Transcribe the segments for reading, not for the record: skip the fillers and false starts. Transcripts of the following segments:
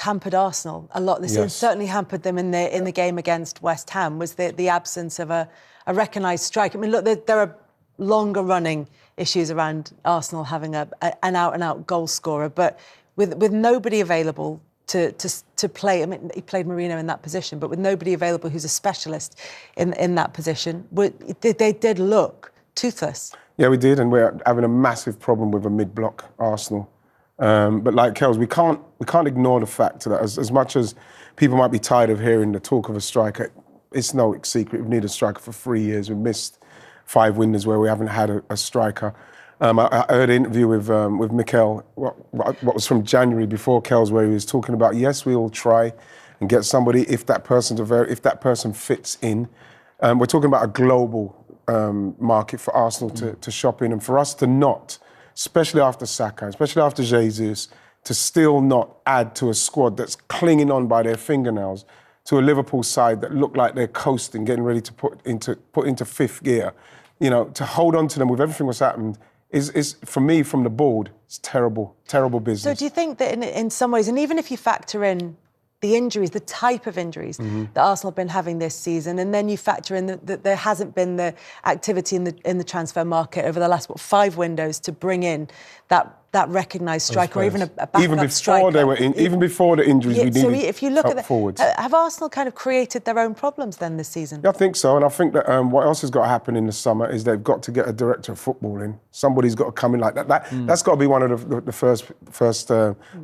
hampered Arsenal a lot this season, certainly hampered them in the game against West Ham, was the absence of a recognised strike. I mean, look, there are longer-running issues around Arsenal having an out-and-out goal scorer, but with nobody available to play, I mean, he played Marino in that position, but with nobody available who's a specialist in that position, they did look toothless. Yeah, we did, and we're having a massive problem with a mid-block Arsenal. But like Kels, we can't ignore the fact that as much as people might be tired of hearing the talk of a striker, it's no secret we've needed a striker for 3 years. We've missed 5 windows where we haven't had a striker. I heard an interview with Mikel, what was from January before Kels, where he was talking about, yes, we will try and get somebody if that person fits in. We're talking about a global market for Arsenal to shop in, and for us to not, especially after Saka, especially after Jesus, to still not add to a squad that's clinging on by their fingernails to a Liverpool side that look like they're coasting, getting ready to put into fifth gear. You know, to hold on to them with everything that's happened is for me, from the board, it's terrible business. So do you think that in some ways, and even if you factor in the injuries, the type of injuries that Arsenal have been having this season, and then you factor in that there hasn't been the activity in the transfer market over the last 5 windows to bring in that recognised striker, or even a backup striker. Even before the injuries, we needed. So if you look at forwards, have Arsenal kind of created their own problems then this season? Yeah, I think so, and I think that what else has got to happen in the summer is they've got to get a director of football in. Somebody's got to come in like that. That's got to be one of the first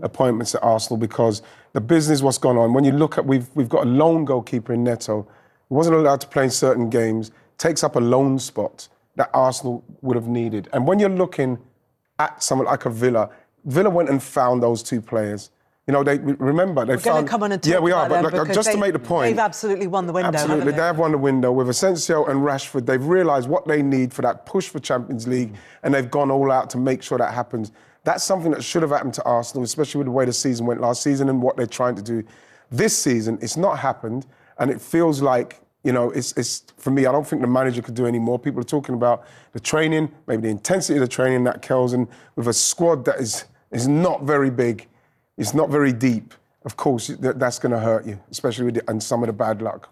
appointments at Arsenal, because the business, what's gone on. When you look at, we've got a lone goalkeeper in Neto, who wasn't allowed to play in certain games, takes up a lone spot that Arsenal would have needed. And when you're looking at someone like a Villa went and found those 2 players. You know, we're going to come on and talk about them, but just to make the point, they've absolutely won the window. Absolutely, they have won the window with Asensio and Rashford. They've realised what they need for that push for Champions League, and they've gone all out to make sure that happens. That's something that should have happened to Arsenal, especially with the way the season went last season and what they're trying to do this season. It's not happened, and it feels like, you know, it's for me, I don't think the manager could do any more. People are talking about the training, maybe the intensity of the training that Kells, and with a squad that is not very big, it's not very deep. Of course, that's going to hurt you, especially with some of the bad luck.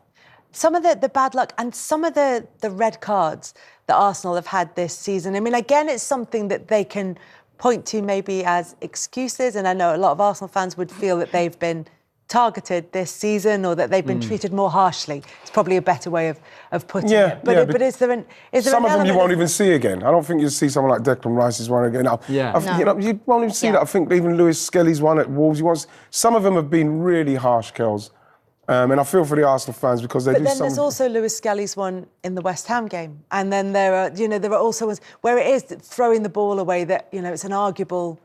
Some of the bad luck and some of the red cards that Arsenal have had this season. I mean, again, it's something that they can point to maybe as excuses, and I know a lot of Arsenal fans would feel that they've been targeted this season, or that they've been treated more harshly. It's probably a better way of putting it. But is there some of them you won't even see again? I don't think you'll see someone like Declan Rice's one again. You know, you won't even see that. I think even Lewis Skelly's one at Wolves. Some of them have been really harsh, Kells. And I feel for the Arsenal fans, because But then there's also Lewis Skelly's one in the West Ham game, and then there are also ones where it is throwing the ball away that, you know, it's an arguable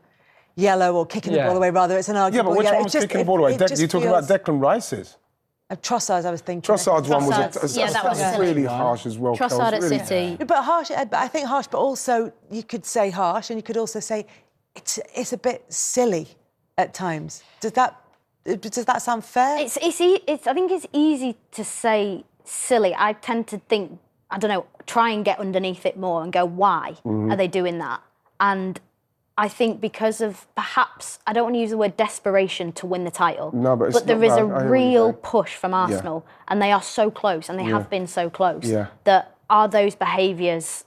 yellow, or kicking the ball away, rather. It's an arguable yellow. Yeah, but which one was kicking the ball away? You're talking about Declan Rice's? Trossard's, I was thinking. Trossard's one was really harsh as well. Trossard at City. But harsh, but I think harsh, but also you could say harsh, and you could also say it's a bit silly at times. Does that sound fair? I think it's easy to say silly. I tend to think, I don't know, try and get underneath it more and go, why are they doing that? And I think because of, perhaps, I don't want to use the word desperation to win the title, but there is a real push from Arsenal, and they are so close, and they have been so close, that are those behaviours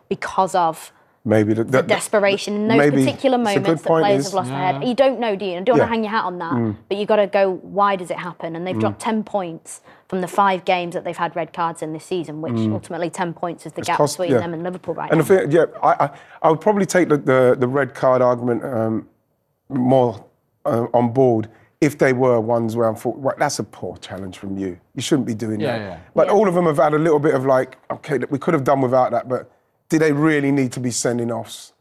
because of maybe the desperation in those particular moments that players have lost their head. You don't know, do you? I don't want to hang your hat on that, but you've got to go, why does it happen? And they've dropped 10 points from the 5 games that they've had red cards in this season, which ultimately 10 points is the gap between them and Liverpool right now. I would probably take the red card argument more on board if they were ones where I'm thought, that's a poor challenge from you. You shouldn't be doing that. But all of them have had a little bit of like, okay, we could have done without that, but do they really need to be sending offs?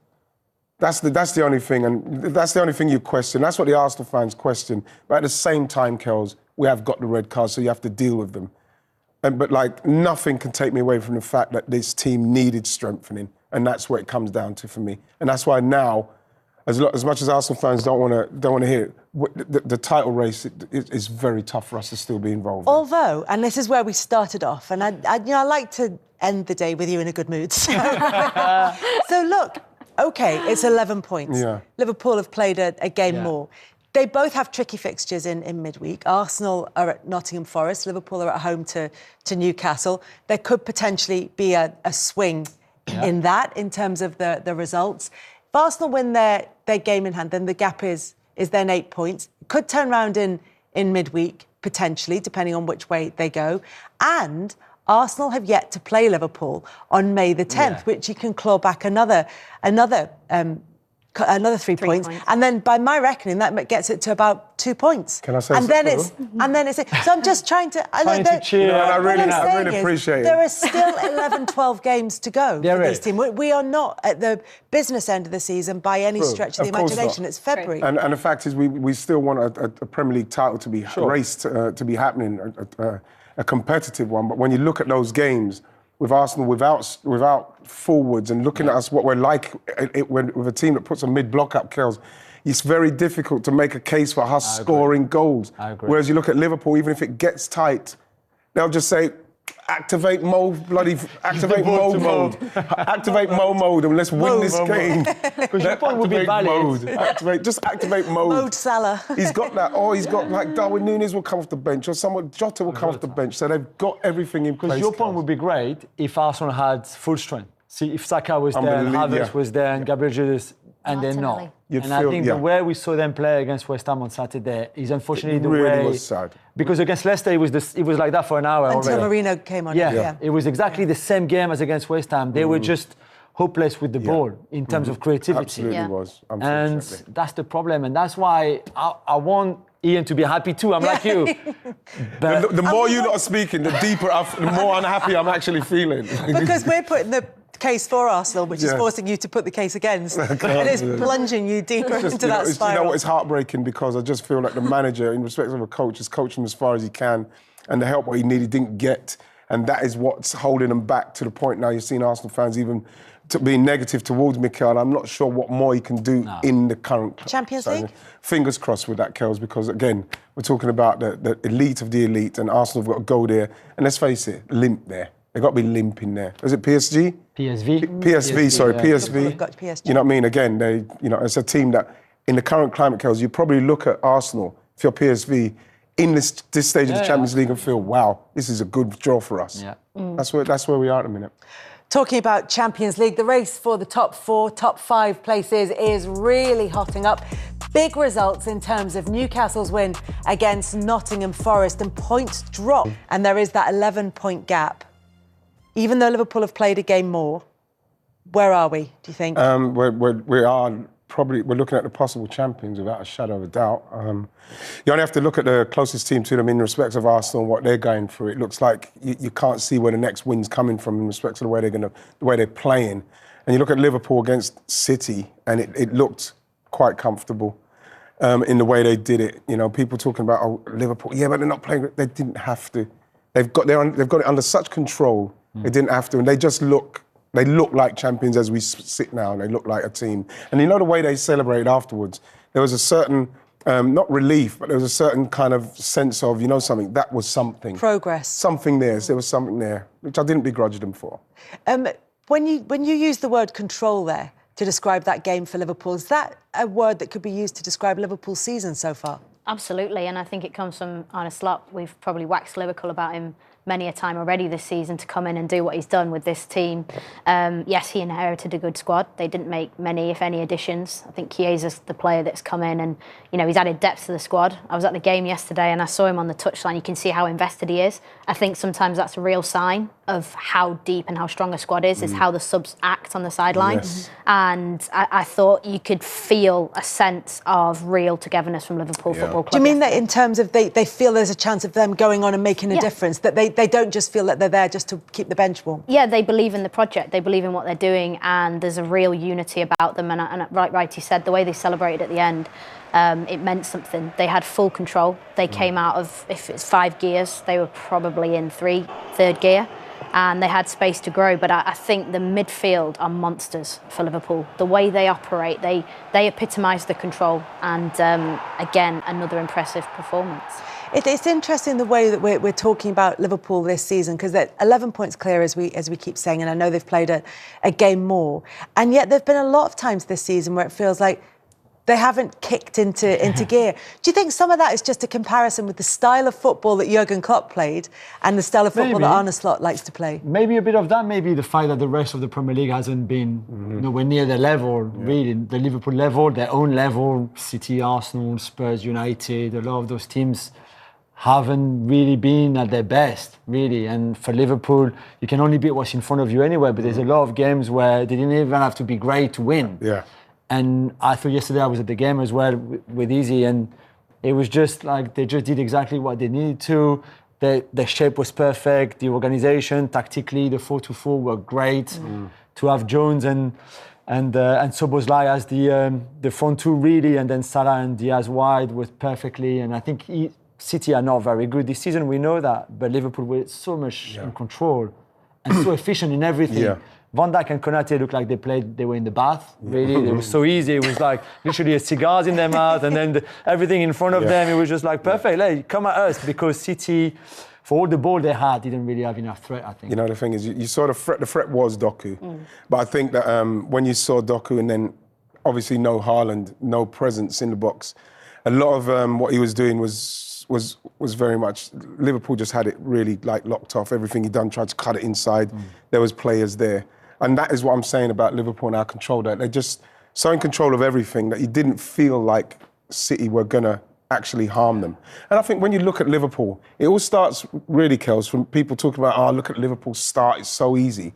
That's the only thing, and that's the only thing you question. That's what the Arsenal fans question. But at the same time, Kells, we have got the red cards, so you have to deal with them. But like, nothing can take me away from the fact that this team needed strengthening, and that's what it comes down to for me. And that's why now, as much as Arsenal fans don't want to hear it, the title race is very tough for us to still be involved in. Although, and this is where we started off, and I like to end the day with you in a good mood. So look, OK, it's 11 points. Liverpool have played a game more. They both have tricky fixtures in midweek. Arsenal are at Nottingham Forest. Liverpool are at home to Newcastle. There could potentially be a swing in that, in terms of the results. If Arsenal win their game in hand, then the gap is then 8 points. Could turn round in midweek, potentially, depending on which way they go. And Arsenal have yet to play Liverpool on May the 10th, which you can claw back another 3 points. And then, by my reckoning, that gets it to about 2 points. Can I say and then it's so I'm just trying to cheer. I really appreciate it. There are still 11, 12 games to go for this team. We are not at the business end of the season by any stretch of the imagination. It's February. And the fact is, we still want a Premier League title to be raced, to be happening, a competitive one. But when you look at those games with Arsenal without forwards and looking at us what we're like with a team that puts a mid-block up, Kells, it's very difficult to make a case for us scoring goals. I agree. Whereas you look at Liverpool, even if it gets tight, they'll just say, activate Mo mode, activate Mo mode, and let's win this game. Because your point would be valid. Activate mode. Mode Salah. He's got that. Or he's got, like, Darwin Núñez will come off the bench, or someone, Jota will come off the bench. So they've got everything in place. Because your point would be great if Arsenal had full strength. See, if Saka was there, and Havertz was there, and Gabriel Jesus, and they're not. I think the way we saw them play against West Ham on Saturday is unfortunately the way. It was sad. Because against Leicester, it was like that for an hour until already. Mourinho came on. It was exactly the same game as against West Ham. They were just hopeless with the ball in terms of creativity. Absolutely was. And that's the problem. And that's why I want Ian to be happy too. I'm like you. But the more you lot are speaking, the more unhappy I'm actually feeling. Because we're putting the case for Arsenal, which is forcing you to put the case against. And it's plunging you deeper into that spiral. You know what, it's heartbreaking because I just feel like the manager, in respect of a coach, is coaching him as far as he can, and the help what he needed didn't get. And that is what's holding him back to the point now you're seeing Arsenal fans even being negative towards Mikel. I'm not sure what more he can do in the current Champions League. Fingers crossed with that, Kells, because again, we're talking about the elite of the elite, and Arsenal have got to go there. And let's face it, limp there. They've got to be limping there. Is it PSG? PSV, sorry, PSV. Got PSG. You know what I mean? Again, it's a team that, in the current climate, Kells, you probably look at Arsenal, if you're PSV, in this stage of the Champions League and feel, wow, this is a good draw for us. Yeah. That's where we are at the minute. Talking about Champions League, the race for the top 4, top 5 places is really hotting up. Big results in terms of Newcastle's win against Nottingham Forest, and points drop. And there is that 11-point gap. Even though Liverpool have played a game more, where are we, do you think? We're looking at the possible champions without a shadow of a doubt. You only have to look at the closest team to them in respect of Arsenal and what they're going through. It looks like you can't see where the next win's coming from in respect to the way they're playing. And you look at Liverpool against City, and it looked quite comfortable in the way they did it. You know, people talking about Liverpool, but they're not playing. They didn't have to. They've got it under such control. They didn't have to, and they just look. They look like champions as we sit now, and they look like a team. And you know the way they celebrated afterwards. There was a certain, not relief, but there was a certain kind of sense of, something. That was something. Progress. Something there. There was something there, which I didn't begrudge them for. When you use the word control there to describe that game for Liverpool, is that a word that could be used to describe Liverpool's season so far? Absolutely, and I think it comes from Arne Slot. We've probably waxed lyrical about him many a time already this season to come in and do what he's done with this team. Yes, he inherited a good squad. They didn't make many, if any, additions. I think Chiesa's the player that's come in and, he's added depth to the squad. I was at the game yesterday and I saw him on the touchline. You can see how invested he is. I think sometimes that's a real sign of how deep and how strong a squad is how the subs act on the sideline. Yes. And I thought you could feel a sense of real togetherness from Liverpool Football Club. Do you mean that in terms of they feel there's a chance of them going on and making a difference, that they don't just feel that they're there just to keep the bench warm? Yeah, they believe in the project, they believe in what they're doing, and there's a real unity about them. And Wright, he said, the way they celebrated at the end, it meant something. They had full control. They came out of, if it's 5 gears, they were probably in third gear. And they had space to grow, but I think the midfield are monsters for Liverpool. The way they operate, they epitomise the control, and again, another impressive performance. It's interesting the way that we're talking about Liverpool this season, because they're 11 points clear, as we keep saying, and I know they've played a game more, and yet there've been a lot of times this season where it feels like they haven't kicked into gear. Do you think some of that is just a comparison with the style of football that Jurgen Klopp played and the style of football that Arne Slot likes to play? Maybe a bit of that. Maybe the fact that the rest of the Premier League hasn't been nowhere near their level, really. The Liverpool level, their own level, City, Arsenal, Spurs, United, a lot of those teams haven't really been at their best, really. And for Liverpool, you can only beat what's in front of you anyway, but there's a lot of games where they didn't even have to be great to win. Yeah. And I thought yesterday I was at the game as well with Izzy, and it was just like they just did exactly what they needed to. The shape was perfect, the organisation, tactically, the 4-2-4 were great. To have Jones and Szoboszlai as the front two really, and then Salah and Diaz wide was perfectly. And I think City are not very good this season, we know that, but Liverpool were so much in control and so efficient in everything. Yeah. Van Dijk and Konate looked like they were in the bath, really. It was so easy. It was like literally cigars in their mouth and then everything in front of them. It was just like perfect. Like, come at us, because City, for all the ball they had, didn't really have enough threat, I think. You know, the thing is, you saw the threat was Doku. But I think that when you saw Doku and then obviously no Haaland, no presence in the box, a lot of what he was doing was very much, Liverpool just had it really like locked off. Everything he'd done, tried to cut it inside. There was players there. And that is what I'm saying about Liverpool and our control. That they're just so in control of everything that you didn't feel like City were going to actually harm them. And I think when you look at Liverpool, it all starts really, Kels, from people talking about, look at Liverpool's start, it's so easy.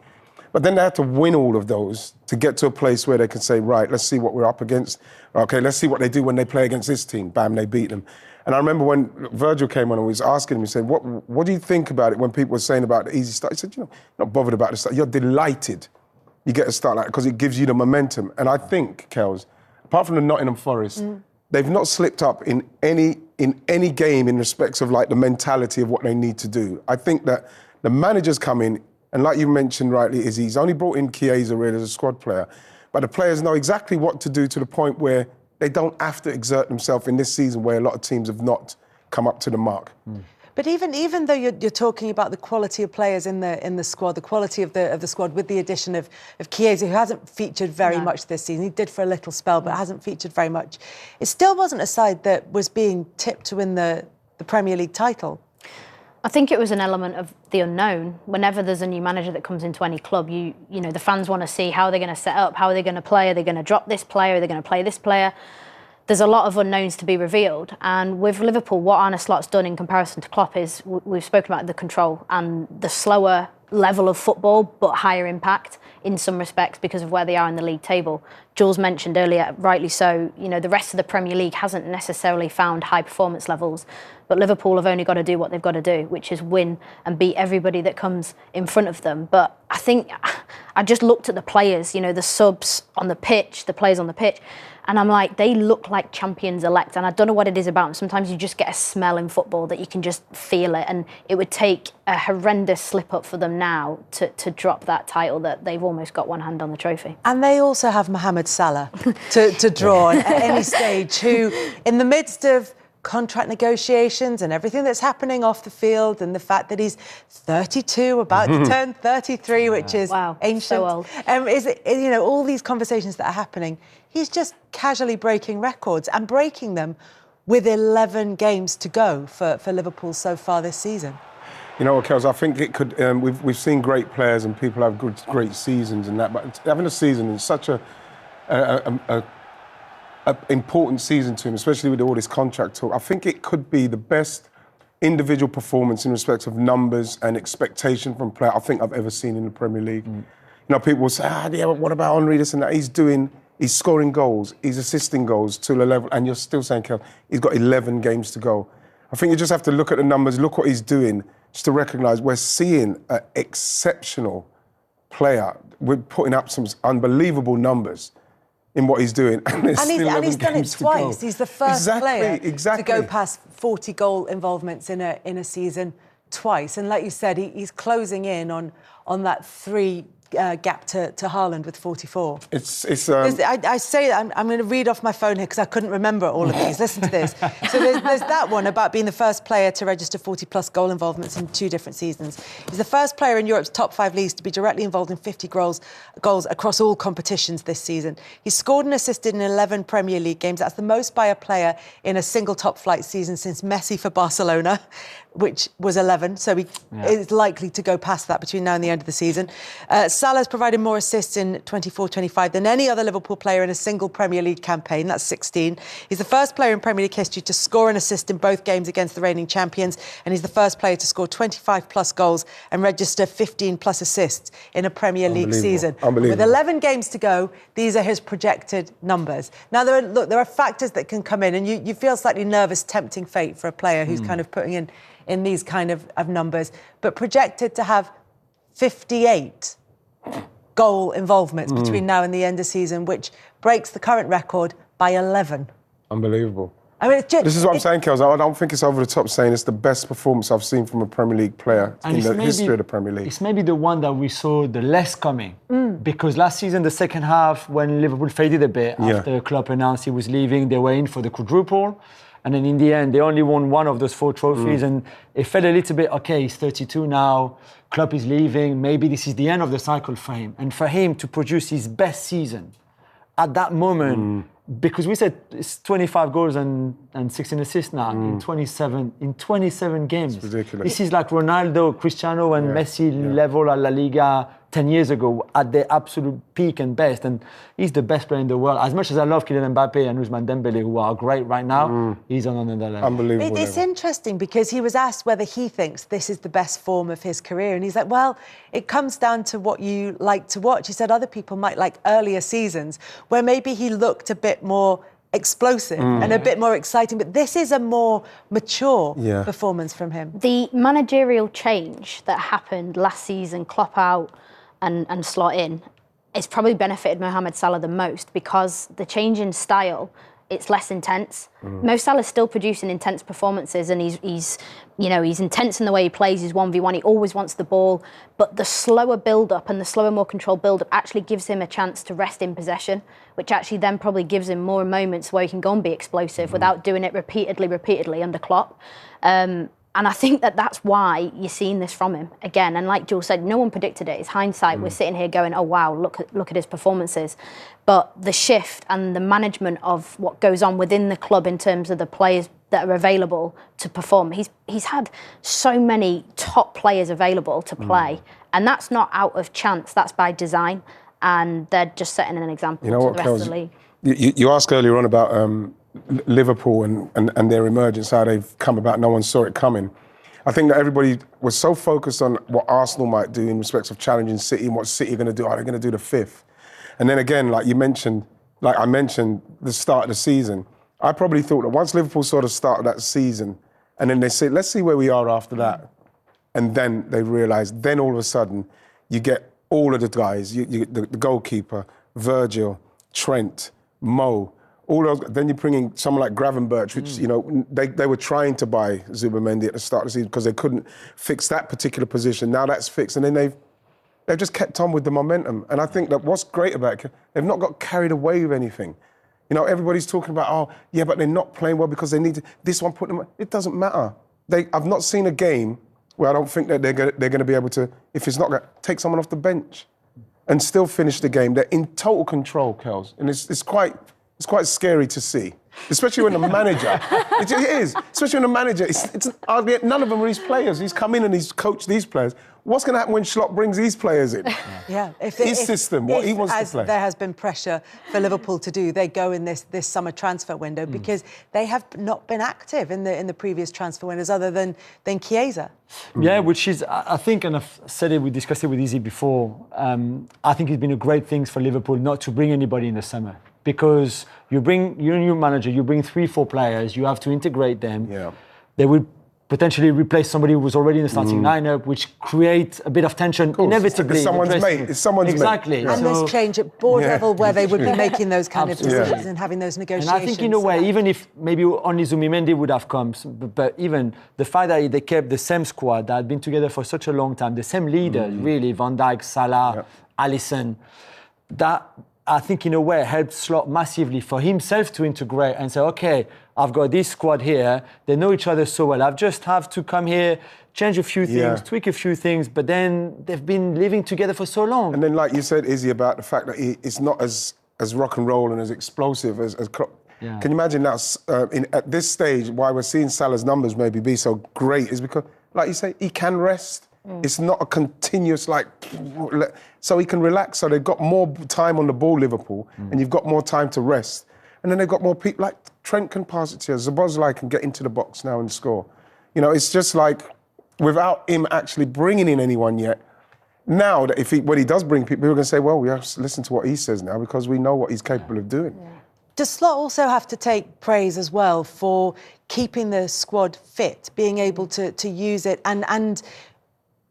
But then they had to win all of those to get to a place where they can say, right, let's see what we're up against. Okay, let's see what they do when they play against this team. Bam, they beat them. And I remember when Virgil came on and was asking me, saying, what do you think about it when people were saying about the easy start? He said, not bothered about the start. You're delighted you get a start like that because it gives you the momentum. And I think, Kels, apart from the Nottingham Forest, they've not slipped up in any game in respects of like the mentality of what they need to do. I think that the managers come in, and like you mentioned rightly, Izzy, he's only brought in Chiesa really as a squad player, but the players know exactly what to do to the point where they don't have to exert themselves in this season where a lot of teams have not come up to the mark. But even though you're talking about the quality of players in the squad, the quality of the squad with the addition of Chiesa, who hasn't featured very much this season. He did for a little spell, but hasn't featured very much. It still wasn't a side that was being tipped to win the Premier League title. I think it was an element of the unknown. Whenever there's a new manager that comes into any club, you know the fans want to see how they're going to set up, how are they going to play, are they going to drop this player, are they going to play this player? There's a lot of unknowns to be revealed. And with Liverpool, what Arne Slot's done in comparison to Klopp is, we've spoken about the control and the slower level of football, but higher impact in some respects because of where they are in the league table. Jules mentioned earlier, rightly so, the rest of the Premier League hasn't necessarily found high performance levels, but Liverpool have only got to do what they've got to do, which is win and beat everybody that comes in front of them. But I think I just looked at the players, the subs on the pitch, the players on the pitch, and I'm like, they look like champions elect. And I don't know what it is about them. Sometimes you just get a smell in football that you can just feel it. And it would take a horrendous slip up for them now to drop that title that they've almost got one hand on the trophy. And they also have Mohamed Salah to draw on at any stage, who, in the midst of contract negotiations and everything that's happening off the field, and the fact that he's 32, about to turn 33, which is ancient. So old. All these conversations that are happening, he's just casually breaking records and breaking them with 11 games to go for Liverpool so far this season. You know what, Kels, I think it could. We've seen great players and people have great seasons and that, but having a season is such a important season to him, especially with all this contract talk. I think it could be the best individual performance in respect of numbers and expectation from player I think I've ever seen in the Premier League. People will say, but what about Henry, this and that? He's scoring goals, he's assisting goals to a level, and you're still saying, Kel, he's got 11 games to go. I think you just have to look at the numbers, look what he's doing, just to recognise we're seeing an exceptional player. We're putting up some unbelievable numbers in what he's doing. And he's done it twice. He's the first player to go past 40 goal involvements in a season twice. And like you said, he's closing in on that three gap to Haaland with 44. I say that I'm going to read off my phone here because I couldn't remember all of these. Listen to this. So there's that one about being the first player to register 40-plus goal involvements in 2 different seasons. He's the first player in Europe's top 5 leagues to be directly involved in 50 goals across all competitions this season. He's scored and assisted in 11 Premier League games. That's the most by a player in a single top-flight season since Messi for Barcelona, which was 11. So he is likely to go past that between now and the end of the season. Salah's provided more assists in 24-25 than any other Liverpool player in a single Premier League campaign. That's 16. He's the first player in Premier League history to score and assist in both games against the reigning champions, and he's the first player to score 25-plus goals and register 15-plus assists in a Premier League season. With 11 games to go, these are his projected numbers. Now, there are factors that can come in, and you feel slightly nervous tempting fate for a player who's kind of putting in these kind of numbers, but projected to have 58 goal involvements between now and the end of season, which breaks the current record by 11. Unbelievable. I mean, this is what I'm saying, Kels. I don't think it's over the top saying it's the best performance I've seen from a Premier League player in the history of the Premier League. It's maybe the one that we saw the less coming. Because last season, the second half, when Liverpool faded a bit after Klopp announced he was leaving, they were in for the quadruple. And then in the end, they only won one of those 4 trophies. And it felt a little bit, okay, he's 32 now, Klopp is leaving, maybe this is the end of the cycle for him. And for him to produce his best season at that moment, because we said it's 25 goals and 16 assists now in 27 games. It's ridiculous. This is like Ronaldo, Cristiano and Messi level at La Liga 10 years ago at their absolute peak and best. And he's the best player in the world. As much as I love Kylian Mbappe and Ousmane Dembele, who are great right now, he's on another level. Unbelievable. It's interesting because he was asked whether he thinks this is the best form of his career. And he's like, well, it comes down to what you like to watch. He said other people might like earlier seasons where maybe he looked a bit more explosive and a bit more exciting, but this is a more mature performance from him. The managerial change that happened last season, Klopp out and slot in, it's probably benefited Mohamed Salah the most because the change in style, it's less intense. Mo Salah's still producing intense performances, and he's intense in the way he plays. He's 1v1. He always wants the ball, but the slower build-up and the slower, more controlled build-up actually gives him a chance to rest in possession, which actually then probably gives him more moments where he can go and be explosive without doing it repeatedly under Klopp. And I think that's why you're seeing this from him again. And like Jules said, no one predicted it. It's hindsight. We're sitting here going, oh, wow, look at his performances. But the shift and the management of what goes on within the club in terms of the players that are available to perform. He's had so many top players available to play. And that's not out of chance. That's by design. And they're just setting an example to the rest of the league. You asked earlier on about Liverpool and their emergence, how they've come about, no one saw it coming. I think that everybody was so focused on what Arsenal might do in respect of challenging City and what City are going to do. Are they going to do the 5th? And then again, like I mentioned, the start of the season, I probably thought that once Liverpool saw the start of that season, and then they said, let's see where we are after that. And then they realised, then all of a sudden, you get all of the guys, the goalkeeper, Virgil, Trent, Mo, all those. Then you bring in someone like Gravenberch, which they were trying to buy Zubimendi at the start of the season because they couldn't fix that particular position. Now that's fixed, and then they've just kept on with the momentum. And I think that what's great about it, they've not got carried away with anything. Everybody's talking about, but they're not playing well because they need to. This one put them. It doesn't matter. I've not seen a game where I don't think that they're going to be able to, if it's not going to take someone off the bench and still finish the game. They're in total control, Kels, and it's quite scary to see, especially when the manager. It is, especially when the manager. It's none of them are his players. He's come in and he's coached these players. What's going to happen when Schlopp brings these players in? Yeah, his system, what he wants to play. There has been pressure for Liverpool to do. They go in this summer transfer window because they have not been active in the previous transfer windows, other than Chiesa. Yeah, which is, I think, and I've said it, we discussed it with Izzy before. I think it's been a great thing for Liverpool not to bring anybody in the summer. Because you're a new manager, you bring 3-4 players, you have to integrate them. Yeah. They will potentially replace somebody who was already in the starting lineup, which creates a bit of tension inevitably. It's someone's mate. It's someone's exactly. mate. And there's change at board level where they would be making those kind of decisions and having those negotiations. And I think in a way, even if maybe only Zubimendi would have come, but even the fact that they kept the same squad that had been together for such a long time, the same leaders, really, Van Dijk, Salah, Alisson. That, I think, in a way, helped Slot massively for himself to integrate and say, okay, I've got this squad here. They know each other so well. I just have to come here, change a few things, tweak a few things, but then they've been living together for so long. And then, like you said, Izzy, about the fact that it's not as rock and roll and as explosive as Klopp. Yeah. Can you imagine now, at this stage, why we're seeing Salah's numbers maybe be so great is because, like you say, he can rest. It's not a continuous, so he can relax. So they've got more time on the ball, Liverpool, and you've got more time to rest. And then they've got more people, like Trent can pass it to you, Szoboszlai can get into the box now and score. You know, it's just like, without him actually bringing in anyone yet, now that when he does bring people, people are going to say, well, we have to listen to what he says now because we know what he's capable of doing. Yeah. Does Slot also have to take praise as well for keeping the squad fit, being able to use it and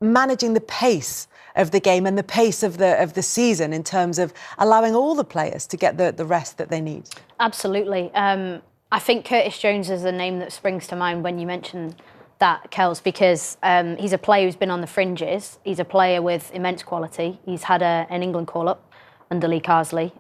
managing the pace of the game and the pace of the season in terms of allowing all the players to get the rest that they need? Absolutely. I think Curtis Jones is a name that springs to mind when you mention that, Kels, because he's a player who's been on the fringes. He's a player with immense quality. He's had an England call-up under Lee Carsley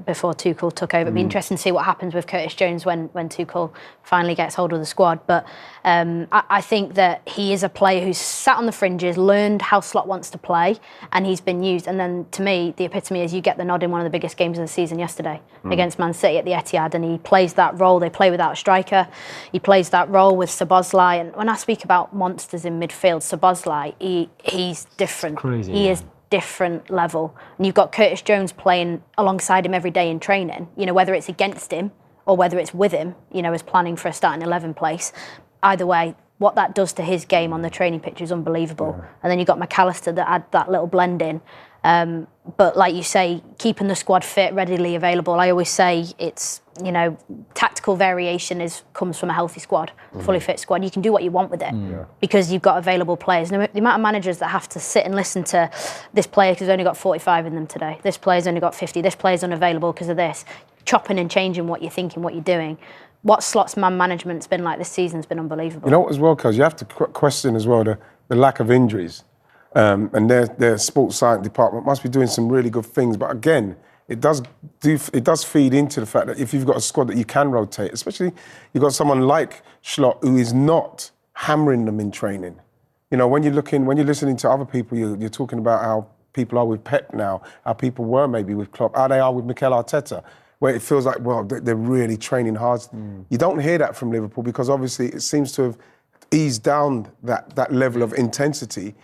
before Tuchel took over. It'd be interesting to see what happens with Curtis Jones when Tuchel finally gets hold of the squad. But I think that he is a player who's sat on the fringes, learned how Slot wants to play, and he's been used. And then, to me, the epitome is you get the nod in one of the biggest games of the season yesterday against Man City at the Etihad, and he plays that role. They play without a striker. He plays that role with Szoboszlai. And when I speak about monsters in midfield, Szoboszlai, he's different. Crazy, he is different level. And you've got Curtis Jones playing alongside him every day in training, you know, whether it's against him or whether it's with him, you know, as planning for a starting 11 place. Either way, what that does to his game on the training pitch is unbelievable. Yeah. And then you've got McAllister that add that little blend in. But like you say, keeping the squad fit, readily available. I always say it's, you know, tactical variation comes from a healthy squad, fully fit squad. You can do what you want with it because you've got available players. And the amount of managers that have to sit and listen to this player has only got 45 in them today. This player's only got 50. This player's unavailable because of this. Chopping and changing what you're thinking, what you're doing. What Slot's man management's been like this season's been unbelievable. You know what, as well, because you have to question as well the lack of injuries. And their sports science department must be doing some really good things. But again, it does feed into the fact that if you've got a squad that you can rotate, especially you've got someone like Slot who is not hammering them in training. You know, when you're listening to other people, you're talking about how people are with Pep now, how people were maybe with Klopp, how they are with Mikel Arteta, where it feels like, well, they're really training hard. You don't hear that from Liverpool because obviously it seems to have eased down that level of intensity.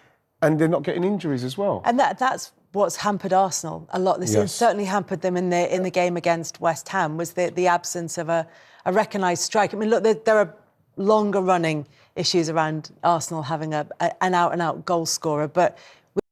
And they're not getting injuries as well. And that's what's hampered Arsenal a lot this season. Certainly hampered them in the game against West Ham was the absence of a recognised strike. I mean, look, there are longer running issues around Arsenal having an out-and-out goal scorer, but